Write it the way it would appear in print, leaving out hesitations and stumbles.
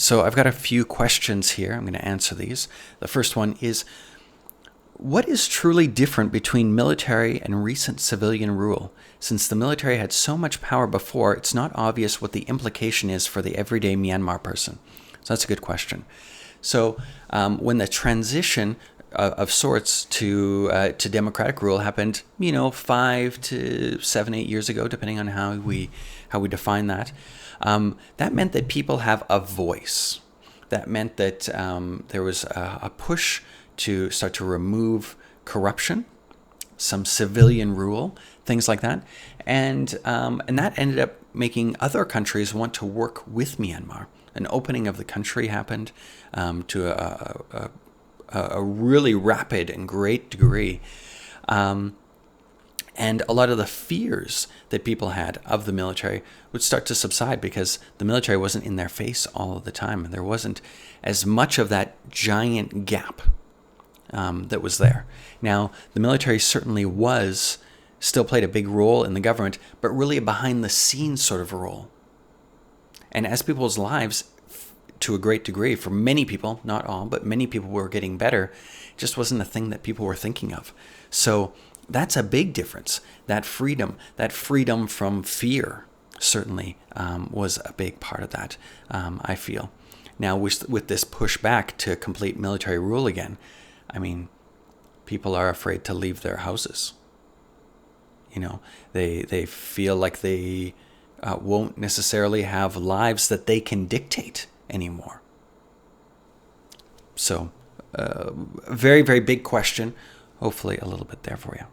So I've got a few questions here. I'm going to answer these. The first one is, what is truly different between military and recent civilian rule? Since the military had so much power before, it's not obvious what the implication is for the everyday Myanmar person. So that's a good question. So when the transition of sorts to democratic rule happened, 5 to 7, 8 years ago, depending on how we define that, that meant that people have a voice. That meant that there was a push to start to remove corruption, some civilian rule, things like that, and that ended up making other countries want to work with Myanmar. An opening of the country happened to a really rapid and great degree, and a lot of the fears that people had of the military would start to subside because the military wasn't in their face all of the time, and there wasn't as much of that giant gap that was there. Now, the military certainly still played a big role in the government, but really a behind-the-scenes sort of role. And as people's lives, to a great degree, for many people, not all, but many people were getting better, it just wasn't a thing that people were thinking of. So that's a big difference. That freedom from fear certainly was a big part of that, I feel. Now, with this pushback to complete military rule again, people are afraid to leave their houses. They feel like they won't necessarily have lives that they can dictate anymore. So, very, very big question. Hopefully a little bit there for you.